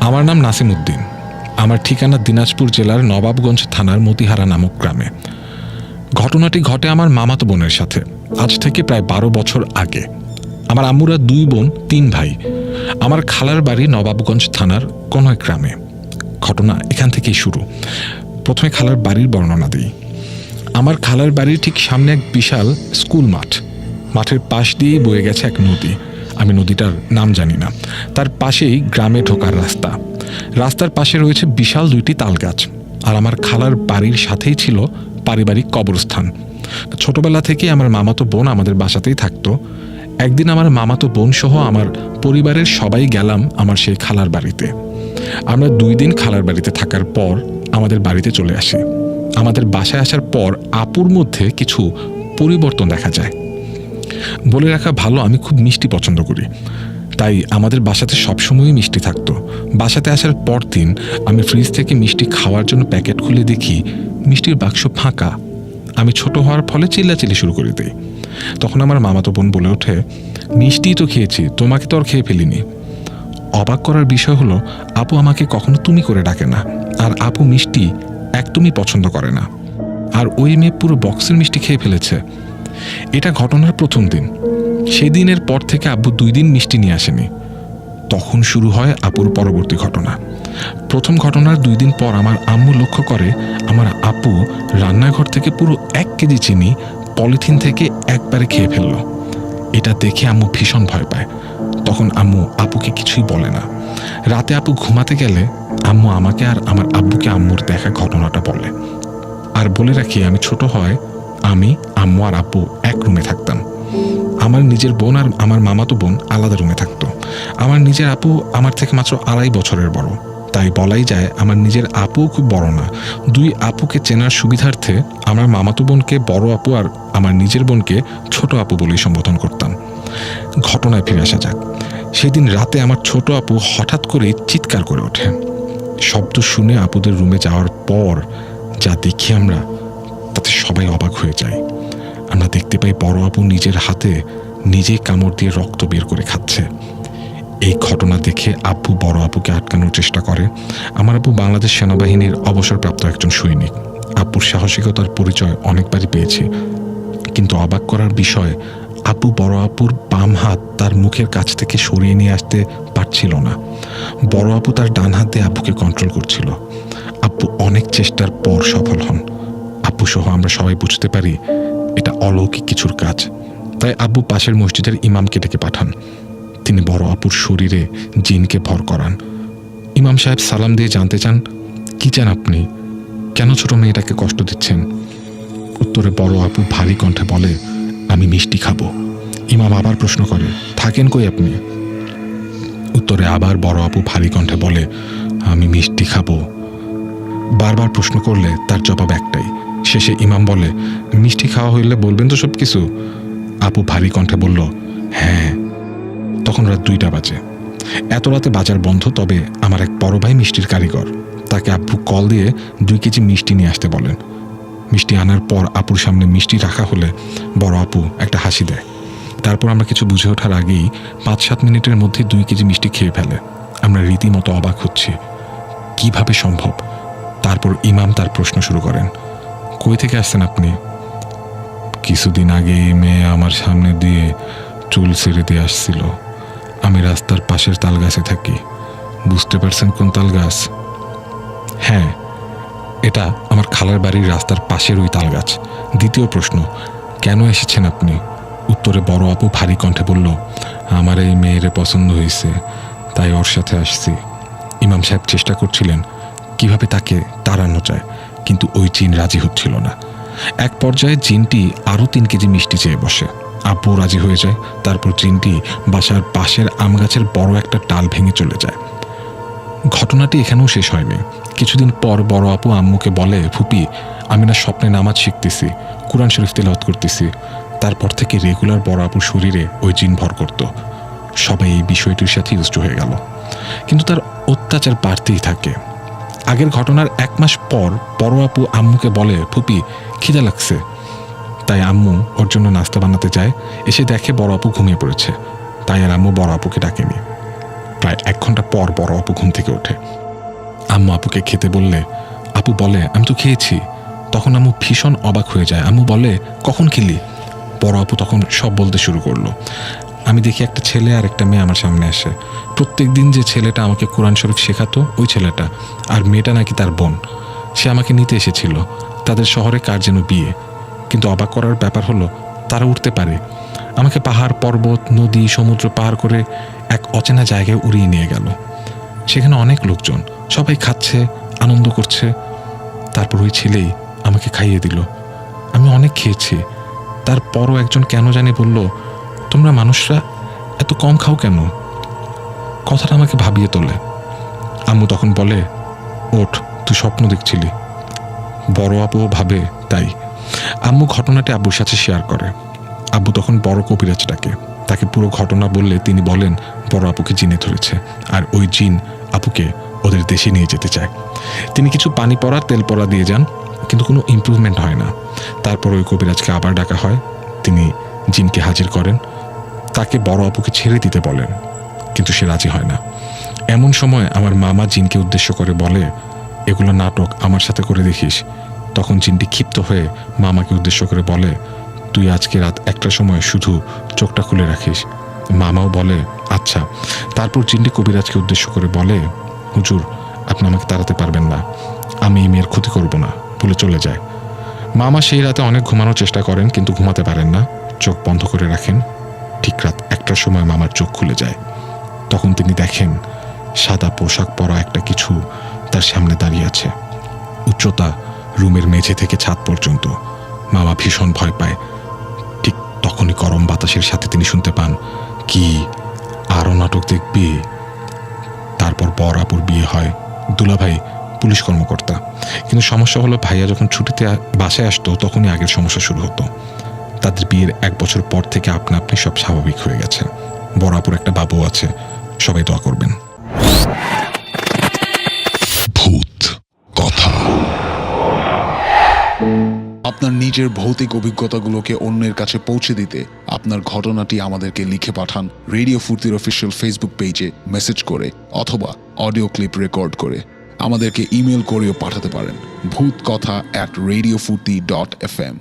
আমার নাম নাসিম উদ্দিন। আমার ঠিকানা দিনাজপুর জেলার নবাবগঞ্জ থানার মতিহারা নামক গ্রামে। ঘটনাটি ঘটে আমার মামাতো বোনের সাথে আজ থেকে প্রায় 12 বছর আগে। আমার আম্মুরা 2 বোন 3 ভাই। আমার খালার বাড়ি নবাবগঞ্জ থানার কোন এক গ্রামে। ঘটনা এখান থেকেই শুরু। প্রথমে খালার বাড়ির বর্ণনা দিই। আমার খালার বাড়ির ঠিক সামনে এক বিশাল স্কুল মাঠ। মাঠের পাশ দিয়েই বয়ে গেছে এক নদী। আমি নদীটার নাম জানি না। তার পাশেই গ্রামে ঢোকার রাস্তা। রাস্তার পাশে রয়েছে বিশাল 2টি তাল গাছ। আর আমার খালার বাড়ির সাথেই ছিল পারিবারিক কবরস্থান। ছোটবেলা থেকে আমার মামাতো বোন আমাদের বাসাতেই থাকতো। একদিন আমার মামাতো বোন সহ আমার পরিবারের সবাই গেলাম আমার সেই খালার বাড়িতে। আমরা 2 দিন খালার বাড়িতে থাকার পর আমাদের বাড়িতে চলে আসি। আমাদের বাসায় আসার পর আপুর মধ্যে কিছু পরিবর্তন দেখা যায়। বলে রাখা ভালো, আমি খুব মিষ্টি পছন্দ করি, তাই আমাদের বাসাতে সবসময়ই মিষ্টি থাকতো। বাসাতে আসার পর দিন আমি ফ্রিজ থেকে মিষ্টি খাওয়ার জন্য প্যাকেট খুলে দেখি মিষ্টির বাক্স ফাঁকা। আমি ছোট হওয়ার ফলে চিল্লাচিল্লি শুরু করে দিই। তখন আমার মামাতো বোন বলে ওঠে, মিষ্টিই তো খেয়েছি, তোমাকে তো আর খেয়ে ফেলিনি। অবাক করার বিষয় হলো আপু আমাকে কখনো তুমি করে ডাকে না, আর আপু মিষ্টি একদমই পছন্দ করে না। আর ওই মেয়ে পুরো বক্সের মিষ্টি খেয়ে ফেলেছে। এটা ঘটনার প্রথম দিন। সেই দিনের পর থেকে আব্বু 2 দিন মিষ্টি নিয়ে আসেনি। তখন শুরু হয় আপুর পরবর্তী ঘটনা। প্রথম ঘটনার 2 দিন পর আমার আম্মু লক্ষ্য করে আমার আপু রান্নাঘর থেকে পুরো 1 কেজি চিনি পলিথিন থেকে একবারে খেয়ে ফেলল। এটা দেখে আম্মু ভীষণ ভয় পায়। তখন আম্মু আপুকে কিছুই বলে না। রাতে আপু ঘুমাতে গেলে আম্মু আমাকে আর আমার আব্বুকে আম্মুর দেখা ঘটনাটা বলে। আর বলে রাখি, আমি ছোট হয় আমি, আম্মু আর আব্বু এক রুমে থাকতাম। আমার নিজের বোন আর আমার মামাতো বোন আলাদা রুমে থাকতো। আমার নিজের আপু আমার থেকে মাত্র 2.5 বছরের বড়, তাই বলাই যায় আমার নিজের আপুও খুব বড় না। 2 আপুকে চেনার সুবিধার্থে আমার মামাতো বোনকে বড় আপু আর আমার নিজের বোনকে ছোট আপু বলেই সম্বোধন করতাম। ঘটনায় ফিরে আসা যাক। সেদিন রাতে আমার ছোট আপু হঠাৎ করে চিৎকার করে ওঠে। শব্দ শুনে আপুদের রুমে যাওয়ার পর যা দেখি আমরা, তাতে সবাই অবাক হয়ে যায়। আমরা দেখতে পাই বড় আপু নিজের হাতে নিজেই কামড় দিয়ে রক্ত বের করে খাচ্ছে। এই ঘটনা দেখে আব্বু বড় আপুকে আটকানোর চেষ্টা করে। আমার আব্বু বাংলাদেশ সেনাবাহিনীর অবসরপ্রাপ্ত একজন সৈনিক। আব্বুর সাহসিকতার পরিচয় অনেকবারই পেয়েছি, কিন্তু অবাক করার বিষয় আব্বু বড় আপুর বাম হাত তার মুখের কাছ থেকে সরিয়ে নিয়ে আসতে পারছিল না। বড় আপু তার ডান হাত দিয়ে আব্বুকে কন্ট্রোল করছিল। আব্বু অনেক চেষ্টার পর সফল হন। আব্বু সহ আমরা সবাই বুঝতে পারি এটা অলৌকিক কিছুর কাজ। তাই আব্বু পাশের মসজিদের ইমামকে ডেকে পাঠান। তিনি বড় আপুর শরীরে জিনকে ভর করান। ইমাম সাহেব সালাম দিয়ে জানতে চান, কি চান আপনি, কেন ছোট মেয়েটাকে কষ্ট দিচ্ছেন? উত্তরে বড় আপু ভারী কণ্ঠে বলে, আমি মিষ্টি খাবো। ইমাম আবার প্রশ্ন করে, থাকেন কই আপনি? উত্তরে আবার বড় আপু ভারী কণ্ঠে বলে, আমি মিষ্টি খাবো। বারবার প্রশ্ন করলে তার জবাব একটাই। শেষে ইমাম বলে, মিষ্টি খাওয়া হইলে বলবেন তো সব কিছু? আপু ভারী কণ্ঠে বলল, হ্যাঁ। তখন রাত 2টা বাজে। এত রাতে বাজার বন্ধ, তবে আমার এক বড় ভাই মিষ্টির কারিগর। তাকে আব্বু কল দিয়ে 2 কেজি মিষ্টি নিয়ে আসতে বলেন। মিষ্টি আনার পর আপুর সামনে মিষ্টি রাখা হলে বড় আপু একটা হাসি দেয়। তারপর আমরা কিছু বুঝে ওঠার আগেই 5-7 মিনিটের মধ্যে 2 কেজি মিষ্টি খেয়ে ফেলে। আমরা রীতিমতো অবাক হচ্ছি, কিভাবে সম্ভব? তারপর ইমাম তার প্রশ্ন শুরু করেন, কই থেকে আসছেন আপনি? কিছুদিন আগে এই মেয়ে আমার সামনে দিয়ে চুল ছেড়ে দিয়ে আসছিল। আমি রাস্তার পাশের তাল গাছে থাকি। বুঝতে পারছেন কোন তাল গাছ? হ্যাঁ, এটা আমার খালার বাড়ির রাস্তার পাশের ওই তাল গাছ। দ্বিতীয় প্রশ্ন, কেন এসেছেন আপনি? উত্তরে বড় আপু ভারী কণ্ঠে বলল, আমার এই মেয়েরে পছন্দ হয়েছে, তাই ওর সাথে আসছি। ইমাম সাহেব চেষ্টা করছিলেন কিভাবে তাকে তাড়ানো যায়, কিন্তু ওই জিন রাজি হচ্ছিল না। এক পর্যায়ে জিনটি আরও 3 কেজি মিষ্টি চেয়ে বসে। আব্বু রাজি হয়ে যায়। তারপর জিনটি বাসার পাশের আম গাছের বড় একটা ডাল ভেঙে চলে যায়। ঘটনাটি এখানেও শেষ হয়নি। কিছুদিন পর বড় আপু আম্মুকে বলে, ফুপি, আমি না স্বপ্নে নামাজ শিখতেছি, কুরআন শরীফ তেলাওয়াত করতেছি। তারপর থেকে রেগুলার বড় আপুর শরীরে ওই জিন ভর করত। সবাই এই বিষয়টির সাথে ইউজড হয়ে গেল, কিন্তু তার অত্যাচার বাড়তেই থাকে। আগের ঘটনার 1 মাস পর বড় আপু আম্মুকে বলে, ফুপি, খিদা লাগছে। তাই আম্মু ওর জন্য নাস্তা বানাতে যায়। এসে দেখে বড় আপু ঘুমিয়ে পড়েছে। তাই আর আম্মু বড় আপুকে ডাকেনি। প্রায় 1 ঘন্টা পর বড় আপু ঘুম থেকে ওঠে। আম্মু আপুকে খেতে বললে আপু বলে আমি তো খেয়েছি। তখন আম্মু ভীষণ অবাক হয়ে যায়। আম্মু বলে কখন খেলি? বড় আপু তখন সব বলতে শুরু করলো। আমি দেখি একটা ছেলে আর একটা মেয়ে আমার সামনে আসে। প্রত্যেক দিন যে ছেলেটা আমাকে কোরআন শরীফ শেখাতো ওই ছেলেটা, আর মেয়েটা নাকি তার বোন। সে আমাকে নিতে এসেছিল। তাদের শহরে কার যেন বিয়ে। কিন্তু অবাক করার ব্যাপার হলো তারা উঠতে পারে। আমাকে পাহাড় পর্বত নদী সমুদ্র পার করে এক অচেনা জায়গায় উড়িয়ে নিয়ে গেল। সেখানে অনেক লোকজন, সবাই খাচ্ছে আনন্দ করছে। তারপর ওই ছেলেই আমাকে খাইয়ে দিল। আমি অনেক খেয়েছি। তারপরও একজন কেন জানি বলল তোমরা মানুষরা এত কম খাও কেন? কথাটা আমাকে ভাবিয়ে তোলে। আম্মু তখন বলে ওঠ, তুই স্বপ্ন দেখছিলি। বড় আপুও ভাবে তাই। আম্মু ঘটনাটি আব্বুর সাথে শেয়ার করে। আব্বু তখন বড় কবিরাজ ডাকে। তাকে পুরো ঘটনা বললে তিনি বলেন বড় আপুকে জিনে ধরেছে, আর ওই জিন আপুকে ওদের দেশে নিয়ে যেতে চায়। তিনি কিছু পানি পড়া তেল পড়া দিয়ে যান, কিন্তু কোনো ইমপ্রুভমেন্ট হয় না। তারপর ওই কবিরাজকে আবার ডাকা হয়। তিনি জিনকে হাজির করেন, তাকে বড় আপুকে ছেড়ে দিতে বলেন, কিন্তু সে রাজি হয় না। এমন সময় আমার মামা জিনকে উদ্দেশ্য করে বলে এগুলো নাটক, আমার সাথে করে দেখিস। তখন জিনটি ক্ষিপ্ত হয়ে মামাকে উদ্দেশ্য করে বলে তুই আজকে রাত 1টার সময় শুধু চোখটা খুলে রাখিস। মামাও বলে আচ্ছা। তারপর জিনটি কবিরাজকে উদ্দেশ্য করে বলে হুজুর, আপনি আমাকে তাড়াতে পারবেন না, আমি এই মেয়ের ক্ষতি করব না বলে চলে যায়। মামা সেই রাতে অনেক ঘুমানোর চেষ্টা করেন, কিন্তু ঘুমাতে পারেন না। চোখ বন্ধ করে রাখেন। ঠিক রাত 1টার সময় মামার চোখ খুলে যায়। তখন তিনি দেখেন সাদা পোশাক পরা একটা কিছু তার সামনে দাঁড়িয়ে আছে। উচ্চতা রুমের মেঝে থেকে ছাদ পর্যন্ত। মামা ভীষণ ভয় পায়। ঠিক তখনই গরম বাতাসের সাথে তিনি শুনতে পান কি আরও নাটক দেখবি? তারপর বর আপুর বিয়ে হয়। দুলাভাই পুলিশ কর্মকর্তা। কিন্তু সমস্যা হলো ভাইয়া যখন ছুটিতে বাসায় আসতো তখনই আগের সমস্যা শুরু হতো। তাদের বিয়ের 1 বছর পর থেকে আপনা আপনি সব স্বাভাবিক হয়ে গেছে। বড় আপুর একটা বাবু আছে। সবাই দোয়া করবেন। ভূত কথা। আপনার নিজের ভৌতিক অভিজ্ঞতাগুলোকে অন্যের কাছে পৌঁছে দিতে আপনার ঘটনাটি আমাদেরকে লিখে পাঠান রেডিও ফুর্তির অফিসিয়াল ফেসবুক পেজে মেসেজ করে অথবা অডিও ক্লিপ রেকর্ড করে। আমাদেরকে ইমেল করেও পাঠাতে পারেন ভূতকথা@radiofurti.fm।